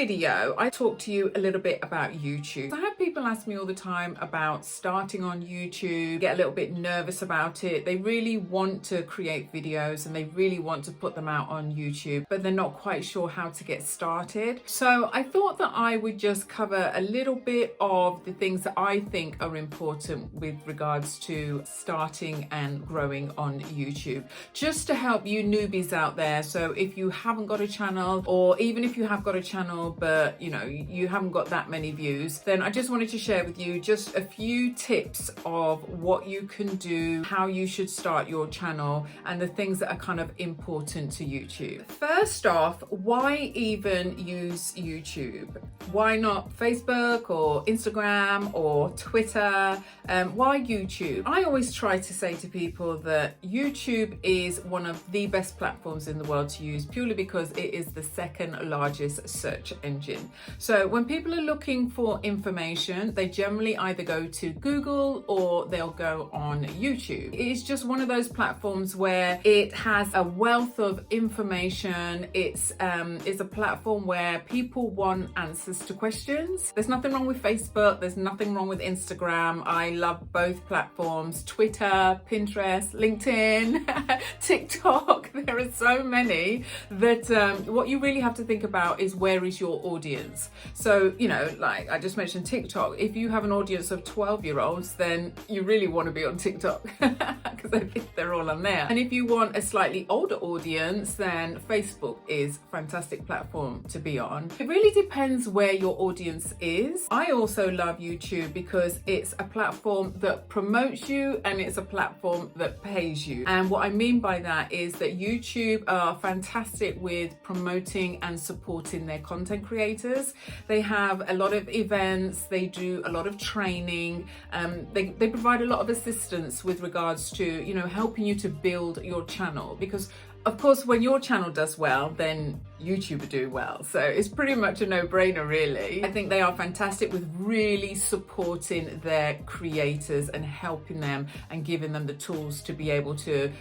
video, I talked to you a little bit about YouTube. I have people ask me all the time about starting on YouTube, get a little bit nervous about it. They really want to create videos and they really want to put them out on YouTube, but they're not quite sure how to get started. So I thought that I would just cover a little bit of the things that I think are important with regards to starting and growing on YouTube, just to help you newbies out there. So if you haven't got a channel, or even if you have got a channel but you haven't got that many views, then I just wanted to share with you just a few tips of what you can do, how you should start your channel, and the things that are kind of important to YouTube. First off, why even use YouTube? Why not Facebook or Instagram or Twitter? Why YouTube? I always try to say to people that YouTube is one of the best platforms in the world to use, purely because it is the second largest search engine. So when people are looking for information, they generally either go to Google or they'll go on YouTube. It's just one of those platforms where it has a wealth of information. It's a platform where people want answers to questions. There's nothing wrong with Facebook. There's nothing wrong with Instagram. I love both platforms. Twitter, Pinterest, LinkedIn, TikTok. There are so many that what you really have to think about is, where is your audience? So, like I just mentioned TikTok, if you have an audience of 12-year-olds, then you really want to be on TikTok because I think they're all on there. And if you want a slightly older audience, then Facebook is a fantastic platform to be on. It really depends where your audience is. I also love YouTube because it's a platform that promotes you and it's a platform that pays you. And what I mean by that is that YouTube are fantastic with promoting and supporting their content creators. They have a lot of events, they do a lot of training, they provide a lot of assistance with regards to, helping you to build your channel, because of course, when your channel does well, then YouTube will do well. So it's pretty much a no-brainer, really. I think they are fantastic with really supporting their creators and helping them and giving them the tools to be able to,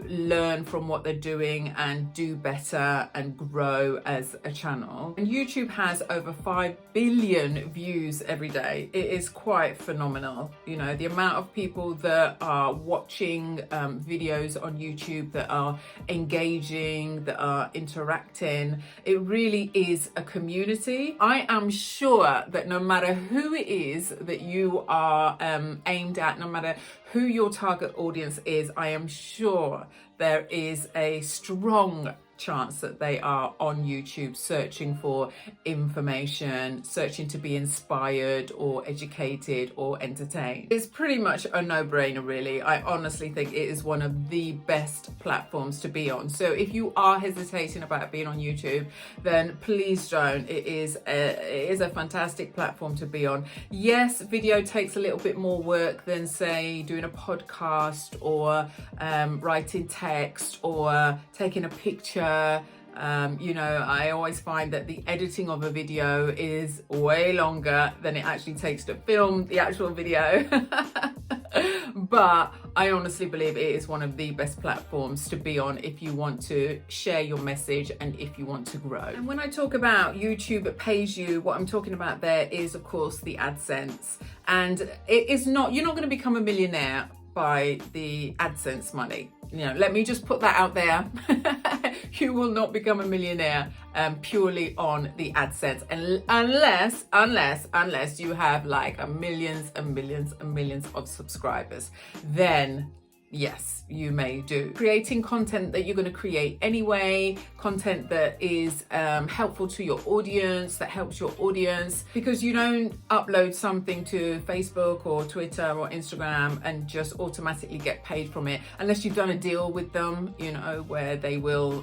learn from what they're doing and do better and grow as a channel. And YouTube has over 5 billion views every day. It is quite phenomenal. The amount of people that are watching videos on YouTube, that are engaging, that are interacting. It really is a community. I am sure that no matter who it is that you are aimed at, no matter who your target audience is, I am sure there is a strong chance that they are on YouTube searching for information, searching to be inspired or educated or entertained. It's pretty much a no-brainer, really. I honestly think it is one of the best platforms to be on. So if you are hesitating about being on YouTube, then please don't. It is a fantastic platform to be on. Yes, video takes a little bit more work than, say, doing a podcast or writing text or taking a picture. I always find that the editing of a video is way longer than it actually takes to film the actual video. But I honestly believe it is one of the best platforms to be on if you want to share your message and if you want to grow. And when I talk about YouTube pays you, what I'm talking about there is, of course, the AdSense. And it is not, you're not going to become a millionaire by the AdSense money. Let me just put that out there. You will not become a millionaire purely on the AdSense, and unless you have like millions and millions and millions of subscribers. Then yes, you may do. Creating content that you're going to create anyway, content that is helpful to your audience, that helps your audience, because you don't upload something to Facebook or Twitter or Instagram and just automatically get paid from it, unless you've done a deal with them, where they will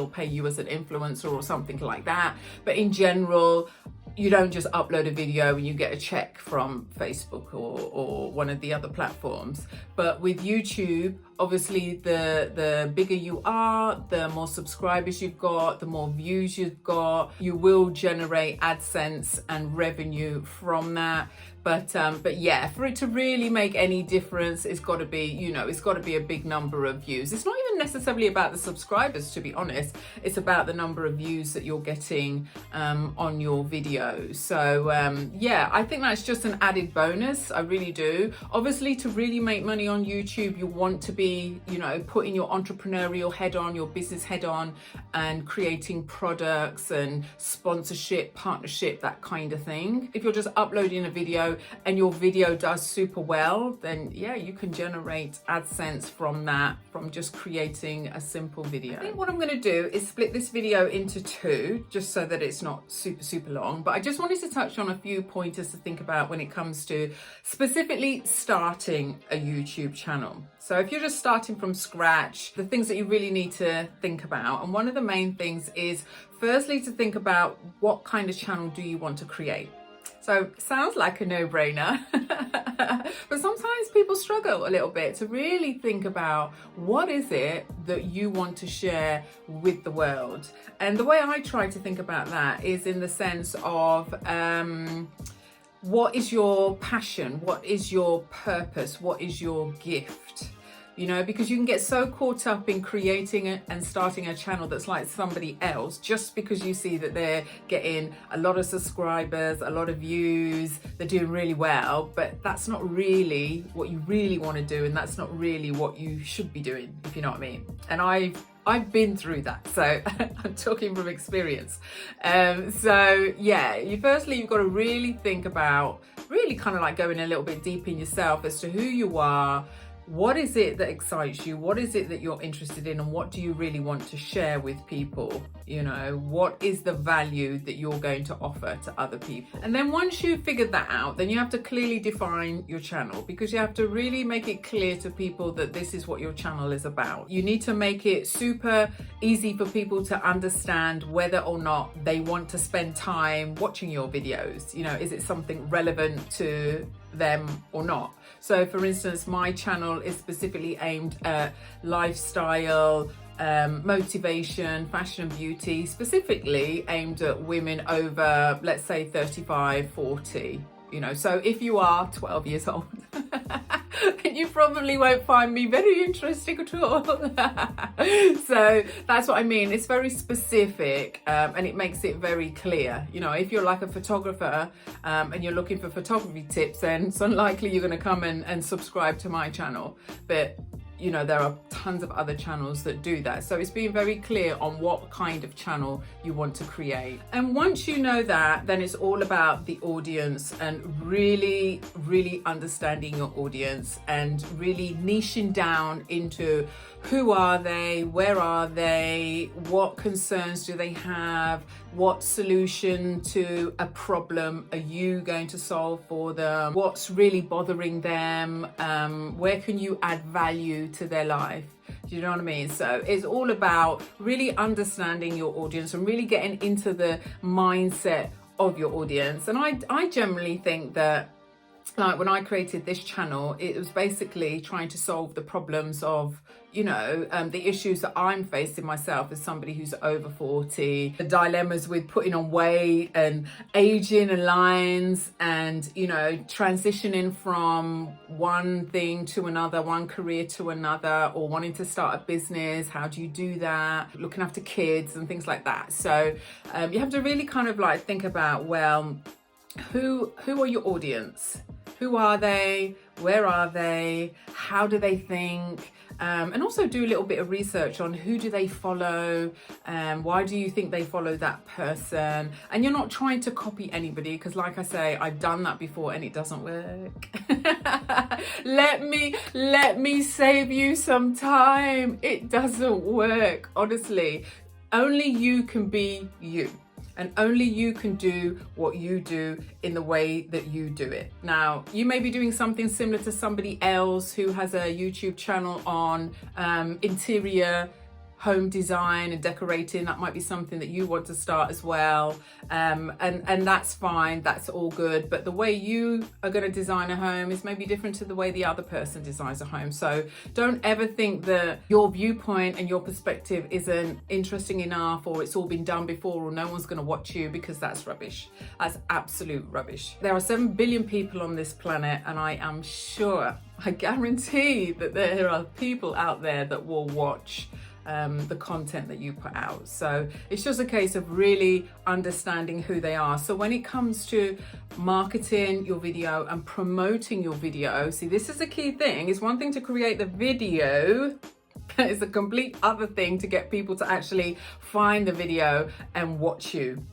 pay you as an influencer or something like that. But in general, you don't just upload a video and you get a check from Facebook or one of the other platforms. But with YouTube, Obviously, the bigger you are, the more subscribers you've got, the more views you've got, you will generate AdSense and revenue from that. But yeah, for it to really make any difference, it's got to be, you know, it's got to be a big number of views. It's not even necessarily about the subscribers, to be honest. It's about the number of views that you're getting on your videos. So yeah, I think that's just an added bonus. I really do. Obviously, to really make money on YouTube, you want to be, you know, putting your entrepreneurial head on, your business head on, and creating products and sponsorship, partnership, that kind of thing. If you're just uploading a video and your video does super well, then yeah, you can generate AdSense from that, from just creating a simple video. I think what I'm going to do is split this video into two, just so that it's not super long. But I just wanted to touch on a few pointers to think about when it comes to specifically starting a YouTube channel. So if you're just starting from scratch, the things that you really need to think about, and one of the main things is firstly to think about what kind of channel do you want to create. So sounds like a no-brainer, but sometimes people struggle a little bit to really think about what is it that you want to share with the world. And the way I try to think about that is in the sense of what is your passion? What is your purpose? What is your gift? You know, because you can get so caught up in creating and starting a channel that's like somebody else, just because you see that they're getting a lot of subscribers, a lot of views, they're doing really well, but that's not really what you really want to do, and that's not really what you should be doing, if you know what I mean. And I've been through that, so I'm talking from experience. So yeah, you've got to really think about, really kind of like going a little bit deep in yourself as to who you are. What is it that excites you? What is it that you're interested in? And what do you really want to share with people? You know, what is the value that you're going to offer to other people? And then once you've figured that out, then you have to clearly define your channel, because you have to really make it clear to people that this is what your channel is about. You need to make it super easy for people to understand whether or not they want to spend time watching your videos. You know, is it something relevant to them or not? So for instance, my channel is specifically aimed at lifestyle, motivation, fashion and beauty, specifically aimed at women over, let's say 35, 40, you know. So if you are 12 years old, then you probably won't find me very interesting at all. So that's what I mean. It's very specific, and it makes it very clear. You know, if you're like a photographer and you're looking for photography tips, then it's unlikely you're going to come and subscribe to my channel. But you know, there are tons of other channels that do that. So it's being very clear on what kind of channel you want to create. And once you know that, then it's all about the audience and really, really understanding your audience and really niching down into who are they, where are they, what concerns do they have, what solution to a problem are you going to solve for them, what's really bothering them, where can you add value to their life. Do you know what I mean? So it's all about really understanding your audience and really getting into the mindset of your audience. And I generally think that, like, when I created this channel, it was basically trying to solve the problems of, you know, the issues that I'm facing myself as somebody who's over 40, the dilemmas with putting on weight and aging and lines and, you know, transitioning from one thing to another, one career to another, or wanting to start a business. How do you do that? Looking after kids and things like that. So you have to really kind of like think about, well, who are your audience? Who are they? Where are they? How do they think? And also do a little bit of research on who do they follow, why do you think they follow that person. And you're not trying to copy anybody, because like I say, I've done that before and it doesn't work. let me save you some time. It doesn't work, honestly. Only you can be you. And only you can do what you do in the way that you do it. Now, you may be doing something similar to somebody else who has a YouTube channel on interior home design and decorating, that might be something that you want to start as well. And that's fine, that's all good. But the way you are going to design a home is maybe different to the way the other person designs a home. So don't ever think that your viewpoint and your perspective isn't interesting enough, or it's all been done before, or no one's going to watch you, because that's rubbish. That's absolute rubbish. There are 7 billion people on this planet, and I am sure, I guarantee that there are people out there that will watch the content that you put out. So it's just a case of really understanding who they are. So when it comes to marketing your video and promoting your video, see, this is a key thing. It's one thing to create the video, it's a complete other thing to get people to actually find the video and watch you.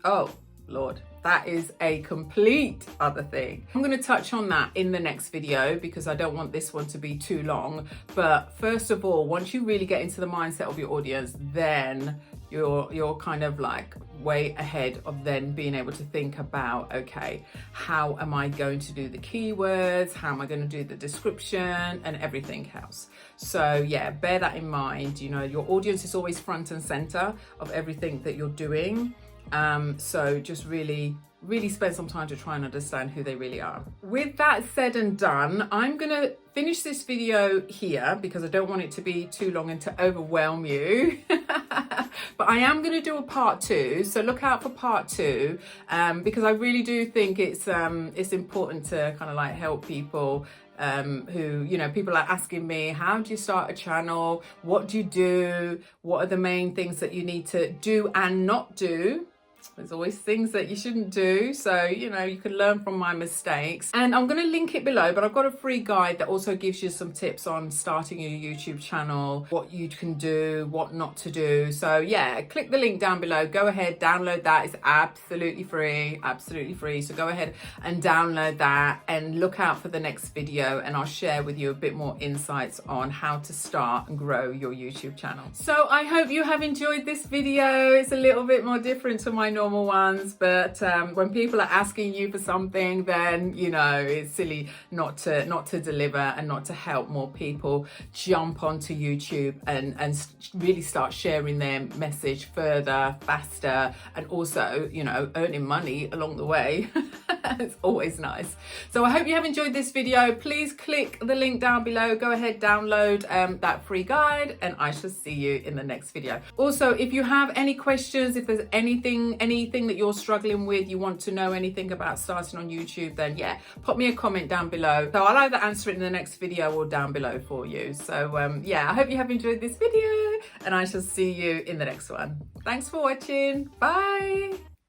Oh Lord, that is a complete other thing. I'm going to touch on that in the next video because I don't want this one to be too long. But first of all, once you really get into the mindset of your audience, then you're kind of like way ahead of then being able to think about, okay, how am I going to do the keywords? How am I going to do the description and everything else? So yeah, bear that in mind. You know, your audience is always front and center of everything that you're doing. So just really spend some time to try and understand who they really are. With that said and done, I'm gonna finish this video here because I don't want it to be too long and to overwhelm you. But I am gonna do a part 2, so look out for part 2, because I really do think it's important to kind of like help people who, you know, people are asking me, how do you start a channel? What do you do? What are the main things that you need to do and not do? There's always things that you shouldn't do. So, you know, you can learn from my mistakes. And I'm going to link it below, but I've got a free guide that also gives you some tips on starting your YouTube channel, what you can do, what not to do. So yeah, click the link down below. Go ahead, download that. It's absolutely free, absolutely free. So go ahead and download that and look out for the next video. And I'll share with you a bit more insights on how to start and grow your YouTube channel. So I hope you have enjoyed this video. It's a little bit more different to my normal ones, but when people are asking you for something, then you know it's silly not to deliver and not to help more people jump onto YouTube and really start sharing their message further, faster, and also, you know, earning money along the way. It's always nice. So I hope you have enjoyed this video. Please click the link down below, go ahead, download that free guide, and I shall see you in the next video. Also, if you have any questions, if there's anything that you're struggling with, you want to know anything about starting on YouTube, then yeah, pop me a comment down below. So I'll either answer it in the next video or down below for you. So yeah, I hope you have enjoyed this video, and I shall see you in the next one. Thanks for watching. Bye.